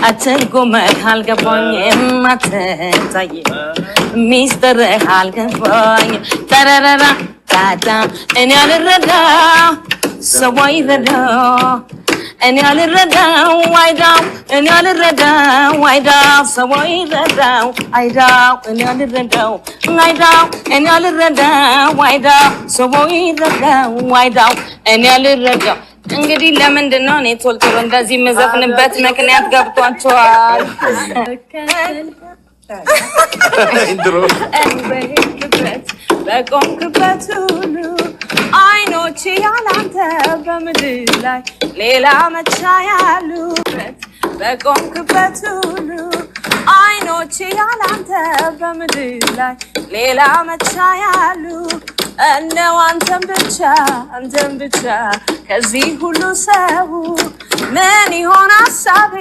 أتركم هالقباي ما تتاي ميستر هالقباي ترارا تاتا أنا على الردى سواي الردى أنا على الردى وايدا أنا على الردى وايدا سواي الردى وايدا أنا على الردى وايدا أنا على الردى وايدا سواي الردى وايدا أنا على الردى እንግዲህ ለምንድን ነው እኔ ቶልቶሎ እንደዚህ መዘፍንበት ምክንያት ገብቷቸዋል ኢንትሮ በቆምክበት ሁሉ አይኖቼ ያላንተ በምድር ላይ ሌላ መቻ ያሉበት በቆምክበት ሁሉ አይኖቼ ያላንተ በምድር ላይ ሌላ መቻ ያሉ እነው አንተን ብቻ ከዚህ ሁሉ ሰው ምን ይሆን ሀሳቤ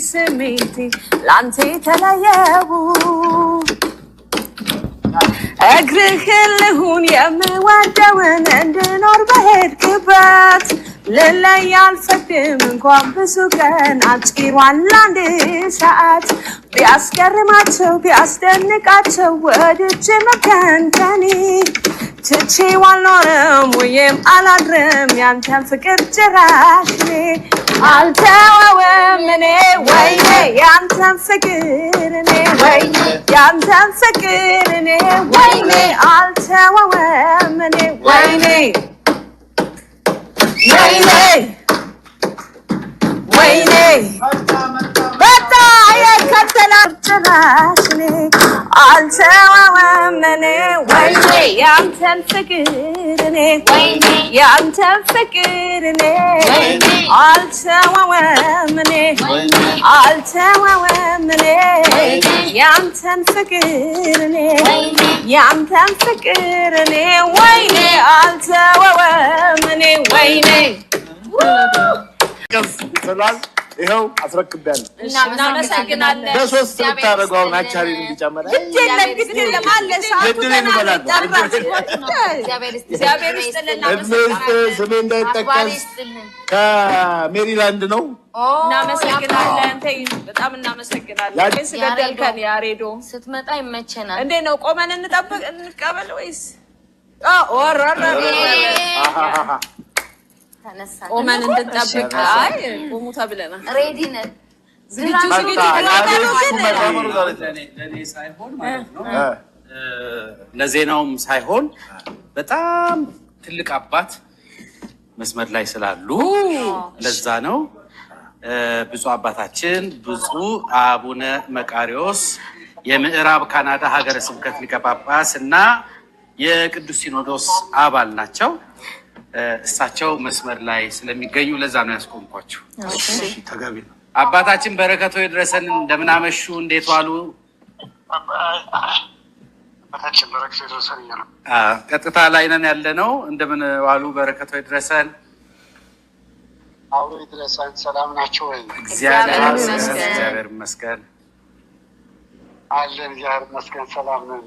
ስሜቴ ላንተ ተለየው እግርህን ልሁን የምወደውን እንድኖር በሄድክበት ልለይ አልፈቅድም እንኳን ብዙ ቀን አጭሯል አንድ ሰዓት ቢያስገርማቸው ቢያስደንቃቸው ወድጄ መከንከኔ ትቼው አልኖርም ወይም አላድርም ያንተን ፍቅር ጭራሽ አልተወውም እኔ ወይኔ ያንተን ፍቅር እኔ ወይኔ ያንተን ፍቅር እኔ ወይኔ አልተወውም እኔ ወይኔ ወይኔ ወይኔ በታ የከተላር ጭራሽ አልተወውም እኔ ወይኔ ያንተን ፍቅር እኔ ወይኔ ያንተን ፍቅር እኔ ወይኔ አልተወውም እኔ ወይኔ አልተወውም እኔ ያንተን ፍቅር እኔ ወይኔ ያንተን ፍቅር እኔ ወይኔ አልተወውም እኔ ወይኔ ሰላም ይሄው አስረክብያለሁ እናመሰግናለን በሶስት ተታረጋው ናቻሪ እንዲጨመረ ግድ ለማለሳቱ እግዚአብሔር ይስጥልና ስሜ እንዳይጠቀስ ከሜሪላንድ ነው እናመሰግናለን በጣም እናመሰግናለን ስገደልከን ያሬዶ ስትመጣ ይመቸናል እንዴ ነው ቆመን እንቀበል ወይስ ቆመን እንድንጠብቅ አይ ቆሙ ተብለናል ሬዲ ነን ዝግጁ ለኔ ሳይሆን ማለት ነው ለዜናውም ሳይሆን በጣም ትልቅ አባት መስመር ላይ ስላሉ ለዛ ነው ብፁዕ አባታችን ብፁዕ አቡነ መቃሪዎስ የምዕራብ ካናዳ ሀገረ ስብከት ሊቀ ጳጳስ እና የቅዱስ ሲኖዶስ አባል ናቸው እሳቸው መስመር ላይ ስለሚገኙ ለዛ ነው ያስቆምኳቸው እሺ ተገቢ ነው አባታችን በረከቶ ይድረሰን እንደምን አመሹ እንዴት ዋሉ አባታችን በረከቶ ይድረሰን ይላል ቀጥታ ላይ ነን ያለነው እንደምን ዋሉ በረከቶ ይድረሰን አውሮ ይድረሰን ሰላም ናቸው ወይ እግዚአብሔር ይመስገን አለን እግዚአብሔር ይመስገን ሰላም ነን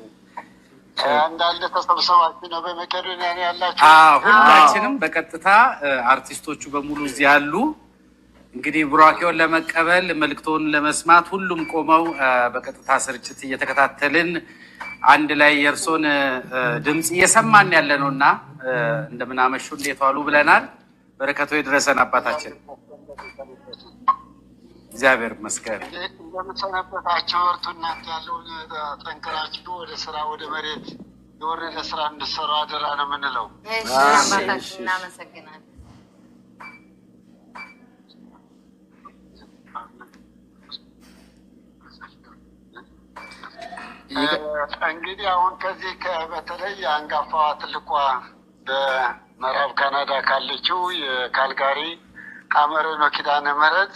እንዳለ ተሰብስባችሁ ነው በመቄዶንያ ያላችሁ ሁላችንም በቀጥታ አርቲስቶቹ በሙሉ እዚህ ያሉ እንግዲህ ቡራኬውን ለመቀበል መልእክቶን ለመስማት ሁሉም ቆመው በቀጥታ ስርጭት እየተከታተልን አንድ ላይ የርሶን ድምጽ እየሰማን ያለነውና እንደምን አመሹ እንዴት ዋሉ ብለናል በረከቶ ይድረሰን አባታችን እግዚአብሔር ይመስገን እንደምትሰነበታችሁ ወርቱ እናንተ ያለውን ጠንከራችሁ ወደ ስራ ወደ መሬት የወረደ ስራ እንድትሰሩ አደራ ነው የምንለው እሺ አባታችን እናመሰግናለን እንግዲህ አሁን ከዚህ በተለይ አንጋፋዋ ትልቋ በምዕራብ ካናዳ ካለችው የካልጋሪ አመረኖ ኪዳነ ምህረት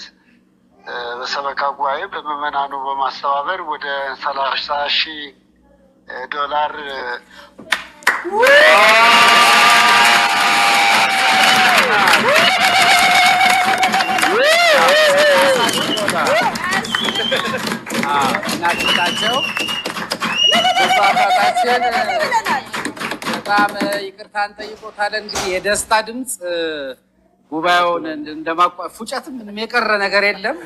በሰበካ ጉባኤ በምዕመናኑ በማስተባበር ወደ $30,000 እናቸው አባታችን በጣም ይቅርታ እንጠይቆታለን። እንግዲህ የደስታ ድምፅ ጉባኤውን ፉጨትም የቀረ ነገር የለም።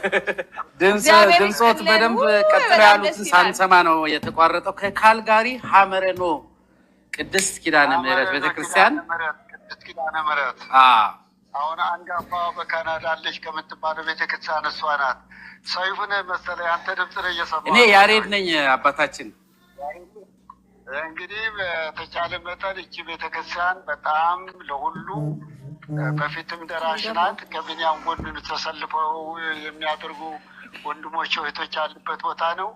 ድምፆት በደንብ ቀጥለው ያሉትን ሳንሰማ ነው የተቋረጠው። ከካልጋሪ ሐመረኖ ቅድስት ኪዳነ ምህረት ቤተክርስቲያን አሁን አንጋፋ በካናዳ አለች ከምትባለው ቤተክርስቲያን እሷ ናት። ሰይፉን መሰለኝ አንተ ድምፅ ነው እየሰማሁ። እኔ ያሬድ ነኝ አባታችን። እንግዲህ በተቻለ መጠን እቺ ቤተክርስቲያን በጣም ለሁሉ በፊትም ደራሽ ናት። ከብንያም ጎን ተሰልፈው የሚያደርጉ ወንድሞች እህቶች ያሉበት ቦታ ነው።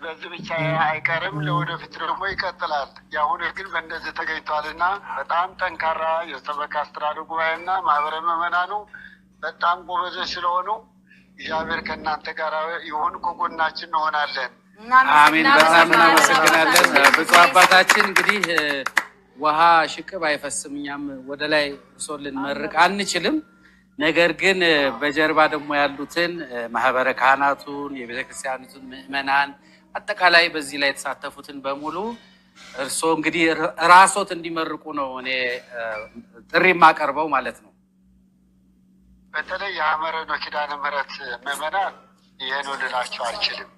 በዚህ ብቻ አይቀርም፣ ለወደፊት ደግሞ ይቀጥላል። የአሁኑ ግን በእንደዚህ ተገኝቷልና በጣም ጠንካራ የሰበካ አስተዳደር ጉባኤና ማህበረ ምዕመናኑ በጣም ጎበዞች ስለሆኑ እግዚአብሔር ከእናንተ ጋር ይሁን፣ ከጎናችን እንሆናለን። አሜን። በጣም እናመሰግናለን ብፁዕ አባታችን። እንግዲህ ውሃ ሽቅብ አይፈስም፣ እኛም ወደ ላይ እርሶን ልንመርቅ አንችልም። ነገር ግን በጀርባ ደግሞ ያሉትን ማህበረ ካህናቱን፣ የቤተክርስቲያኑትን ምዕመናን፣ አጠቃላይ በዚህ ላይ የተሳተፉትን በሙሉ እርሶ እንግዲህ ራሶት እንዲመርቁ ነው እኔ ጥሪ የማቀርበው ማለት ነው። በተለይ የሐመረኖ ኪዳነ ምህረት ምዕመናን ይህን ልላቸው አልችልም።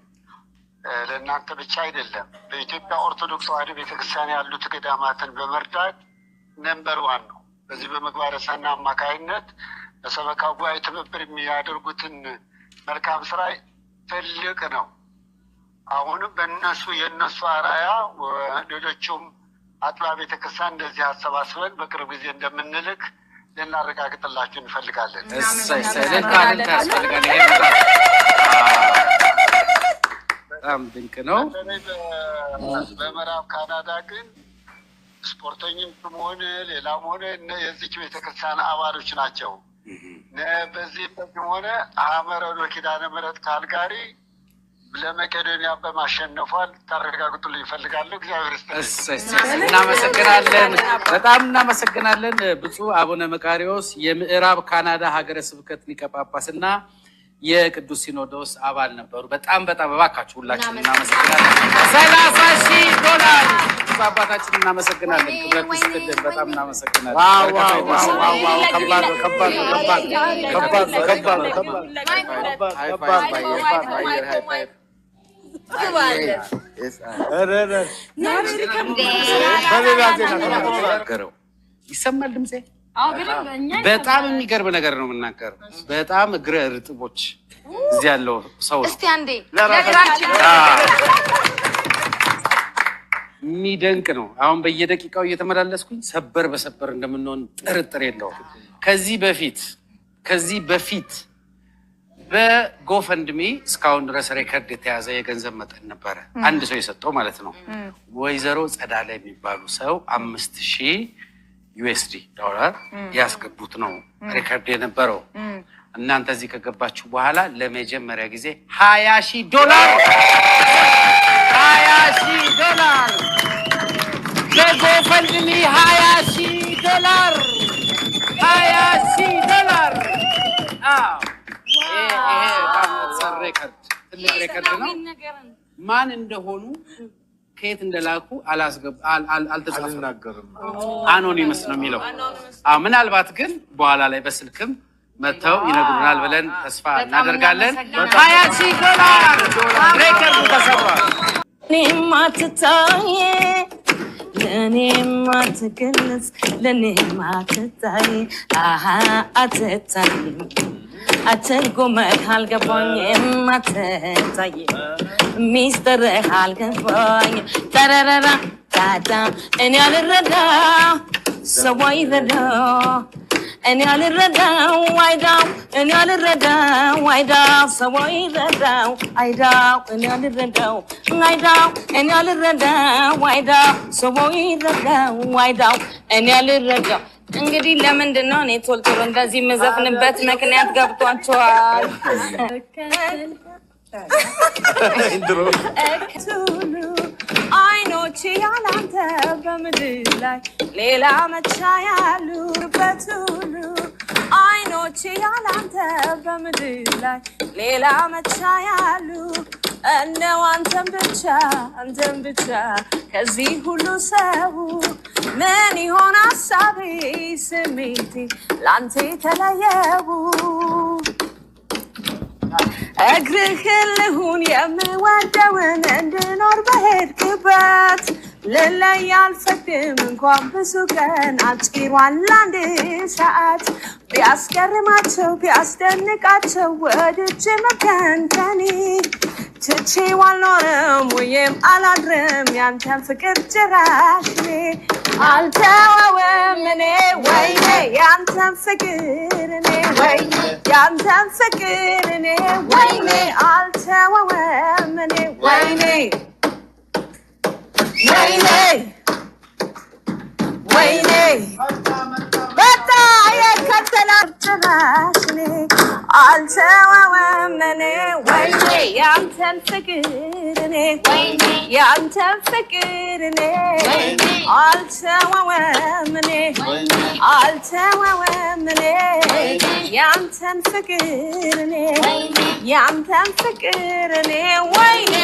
ለእናንተ ብቻ አይደለም፣ በኢትዮጵያ ኦርቶዶክስ ተዋሕዶ ቤተክርስቲያን ያሉት ገዳማትን በመርዳት ነምበር ዋን ነው። በዚህ በምግባረ ሰናይ አማካይነት በሰበካ ጉባኤ ትብብር የሚያደርጉትን መልካም ስራ ትልቅ ነው። አሁንም በእነሱ የእነሱ አርአያ ሌሎቹም አጥቢያ ቤተክርስቲያን እንደዚህ አሰባስበን በቅርብ ጊዜ እንደምንልክ ልናረጋግጥላችሁ እንፈልጋለን። በጣም ድንቅ ነው። በምዕራብ ካናዳ ግን ስፖርተኞችም ሆነ ሌላም ሆነ የዚች ቤተክርስቲያን አባሎች ናቸው። በዚህ ሆነ ሐመረኖ ኪዳነ ምህረት ካልጋሪ ለመቄዶንያ በማሸነፏል ታረጋግጡልኝ ይፈልጋለሁ። እግዚአብሔር ይስጥልኝ። እናመሰግናለን፣ በጣም እናመሰግናለን። ብፁዕ አቡነ መቃሪዎስ የምዕራብ ካናዳ ሀገረ ስብከት ሊቀ ጳጳስና የቅዱስ ሲኖዶስ አባል ነበሩ። በጣም እባካችሁ ሁላችን እናመሰግናለን። $30,000 አባታችን እናመሰግናለን። ክብረት ይስጥልን። በጣም እናመሰግናለን። ይሰማል ድምጼ? በጣም የሚገርም ነገር ነው የምናገረው። በጣም እግረ እርጥቦች እዚህ ያለው ሰው እስቲ አንዴ የሚደንቅ ነው። አሁን በየደቂቃው እየተመላለስኩኝ ሰበር በሰበር እንደምንሆን ጥርጥር የለውም። ከዚህ በፊት በጎፈንድሚ እስካሁን ድረስ ሬከርድ የተያዘ የገንዘብ መጠን ነበረ። አንድ ሰው የሰጠው ማለት ነው። ወይዘሮ ጸዳላ የሚባሉ ሰው $5,000 ያስገቡት ነው ሬከርድ የነበረው። እናንተ እዚህ ከገባችሁ በኋላ ለመጀመሪያ ጊዜ $20,000 በጎፈንድሚ $20,000 ትልቅ ሬከርድ ነው። ማን እንደሆኑ ከየት እንደላኩ አልተጻፈም። አኖኒመስ ነው የሚለው። ምናልባት ግን በኋላ ላይ በስልክም መጥተው ይነግሩናል ብለን ተስፋ እናደርጋለን። $20,000 ሬከርዱ ተሰብሯል። እኔም አትታይ ለእኔም አትገለጽ ለእኔም አትታይ አትታይ አትርጉምህ አልገባኝም አትታይ ሚስጥርህ አልገባኝ ተረረራ ታታ እኔ አልረዳ ሰው አይረዳው እኔ አልረዳው አይዳው እኔ አልረዳው አይዳው ሰው አይረዳው አይዳው እኔ አልረዳው አይዳው እኔ አልረዳው አይዳው ሰው አይረዳው አይዳው እኔ አልረዳው። እንግዲህ ለምንድን ነው እኔ ቶልቶሎ እንደዚህ የምዘፍንበት ምክንያት ገብቷቸዋል። አይኖች ያላንተ በምድር ላይ ሌላ መቻ ያሉበት ሁሉ አይኖች ያላንተ በምድር ላይ ሌላ መቻያሉ እንደው አንተን ብቻ ከዚህ ሁሉ ሰው ምን ይሆን ሀሳቤ ስሜቴ ላንተ ተለየው እግርህን ልሁን የምወደውን እንድኖር በሄድክበት ልለይ አልፈቅድም እንኳን ብዙ ቀን አጭሯል አንድ ሰዓት ቢያስገርማቸው ቢያስደንቃቸው ወድጄ መከንከኔ ትቼው አልኖርም ወይም አላድርም ያንተን ፍቅር ጭራሽ አልተወውም እኔ ወይኔ ያንተን ፍቅር እኔ ወይኔ ያንተን ፍቅር እኔ ወይኔ አልተወውም እኔ ወይኔ ወይኔ ወይኔ በታ የከተላር ጭራሽ እኔ አልተወውም እኔ ወይኔ ያንተን ፍቅር እኔ ወይኔ ያንተን ፍቅር እኔ አልተወውም እኔ አልተወውም እኔ ያንተን ፍቅር እኔ ያንተን ፍቅር እኔ ወይኔ